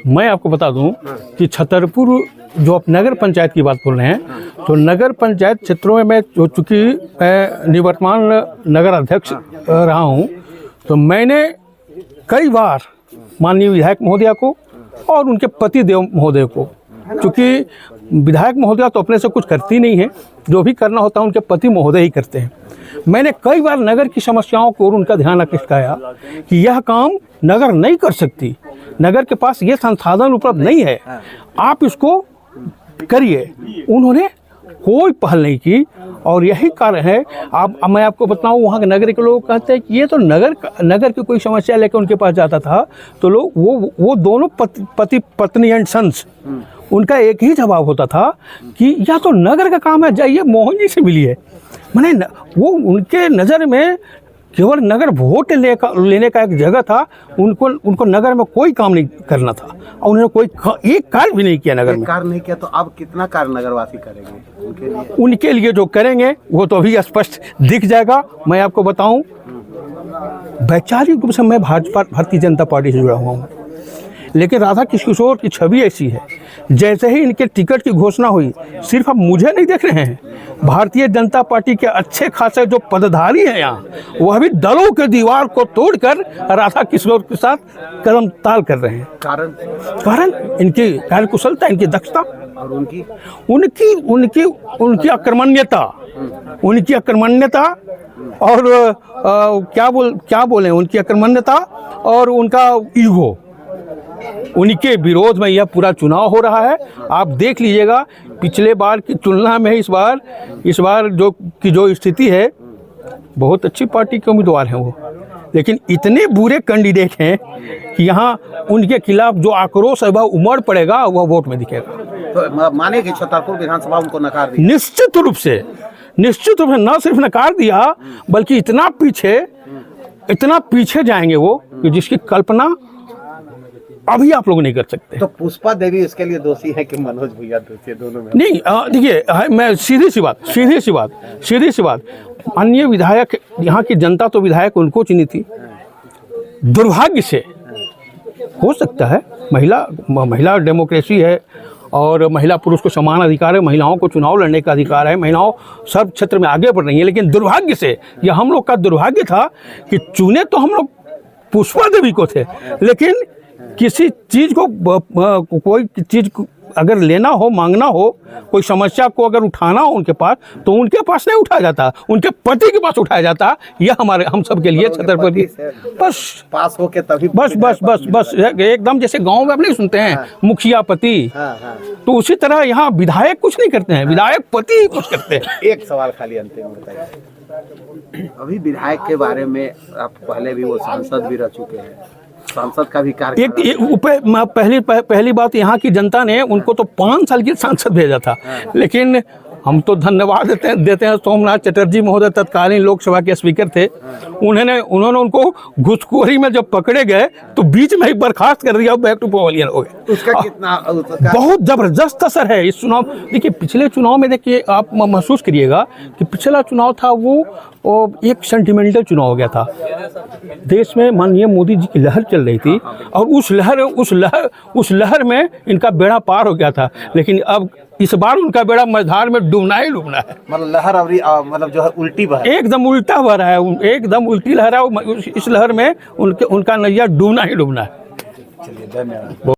मैं आपको बता दूं कि छतरपुर जो आप नगर पंचायत की बात बोल रहे हैं, तो नगर पंचायत क्षेत्रों में मैं चूँकि निवर्तमान नगर अध्यक्ष रहा हूं, तो मैंने कई बार माननीय विधायक महोदया को और उनके पति देव महोदय को, चूँकि विधायक महोदया तो अपने से कुछ करती नहीं है, जो भी करना होता है उनके पति महोदय ही करते हैं। मैंने कई बार नगर की समस्याओं को और उनका ध्यान आकृष्टाया कि यह काम नगर नहीं कर सकती, नगर के पास ये संसाधन उपलब्ध नहीं है, आप इसको करिए। उन्होंने कोई पहल नहीं की और यही कारण है। मैं आपको बताऊं, वहाँ के नगर के लोग कहते हैं कि ये तो नगर की कोई समस्या लेकर उनके पास जाता था तो लोग वो दोनों पति पत्नी एंड सन्स, उनका एक ही जवाब होता था कि या तो नगर का काम है, जाइए मोहन जी से मिलिए। मैंने वो उनके नज़र में केवल नगर वोट लेने का एक जगह था, उनको नगर में कोई काम नहीं करना था और उन्होंने कोई एक कार्य भी नहीं किया नगर में। कार्य नहीं किया तो अब कितना कार्य नगरवासी करेंगे उनके लिए जो करेंगे वो तो अभी स्पष्ट दिख जाएगा। मैं आपको बताऊं, वैचारिक रूप से मैं भारतीय जनता पार्टी से जुड़ा हुआ हूँ, लेकिन राधा किशोर की छवि ऐसी है, जैसे ही इनके टिकट की घोषणा हुई, सिर्फ अब मुझे नहीं देख रहे हैं, भारतीय जनता पार्टी के अच्छे खासे जो पदाधिकारी हैं यहाँ, वह भी दलों के दीवार को तोड़कर राधा किशोर के साथ कदम ताल कर रहे हैं। कारण इनकी कार्यकुशलता, इनकी दक्षता और उनकी अकर्मण्यता और क्या बोले उनकी अकर्मण्यता और उनका ईगो, उनके विरोध में यह पूरा चुनाव हो रहा है। आप देख लीजिएगा, पिछले बार की तुलना में इस बार जो स्थिति है, बहुत अच्छी पार्टी के उम्मीदवार हैं वो, लेकिन इतने बुरे कैंडिडेट हैं कि यहाँ उनके खिलाफ जो आक्रोश है वह उमड़ पड़ेगा, वह वोट में दिखेगा। तो माने कि छतरपुर विधानसभा उनको नकार दिया? निश्चित रूप से न सिर्फ नकार दिया, बल्कि इतना पीछे जाएंगे वो कि जिसकी कल्पना अभी आप लोग नहीं कर सकते। तो पुष्पा देवी इसके लिए दोषी है कि मनोज भैया दोषी है? दोनों में नहीं, देखिए मैं सीधी सी बात, अन्य विधायक, यहाँ की जनता तो विधायक उनको चुनी थी, दुर्भाग्य से हो सकता है, महिला डेमोक्रेसी है और महिला पुरुष को समान अधिकार है, महिलाओं को चुनाव लड़ने का अधिकार है, महिलाओं सब क्षेत्र में आगे बढ़ रही है, लेकिन दुर्भाग्य से, यह हम लोग का दुर्भाग्य था कि चुने तो हम लोग पुष्पा देवी को थे, लेकिन किसी चीज़ को कोई चीज़ अगर लेना हो, मांगना हो, कोई समस्या को अगर उठाना हो उनके पास, तो उनके पास नहीं उठाया जाता, उनके पति के पास उठाया जाता। यह हम सब के लिए छतरपुर बस पास हो के तभी बस एकदम जैसे गांव में आप नहीं सुनते हैं मुखिया पति, तो उसी तरह यहाँ विधायक कुछ नहीं करते हैं, विधायक पति ही कुछ करते हैं। एक सवाल खाली अंतिम बताइए, अभी विधायक के बारे में आप पहले भी वो सांसद भी रह चुके हैं, सांसद का भी कार्य पहली बात, यहाँ की जनता ने उनको तो 5 साल की सांसद भेजा था, लेकिन हम तो धन्यवाद देते हैं सोमनाथ चटर्जी महोदय, तत्कालीन लोकसभा के स्पीकर थे, उन्होंने उनको घुसखोरी में जब पकड़े गए तो बीच में ही बर्खास्त कर दिया, बैक टू पवेलियन हो गए। उसका कितना बहुत जबरदस्त असर है इस चुनाव। देखिए पिछले चुनाव में, देखिए आप महसूस करिएगा कि पिछला चुनाव था वो एक सेंटिमेंटल चुनाव हो गया था, देश में माननीय मोदी जी की लहर चल रही थी और उस लहर में इनका बेड़ा पार हो गया था, लेकिन अब इस बार उनका बेड़ा मझधार में डूबना है। मतलब लहर मतलब जो है उल्टी बह, एकदम उल्टा बह रहा है, एकदम उल्टी लहर है। इस लहर में उनका नैया डूबना है। चलिए, धन्यवाद।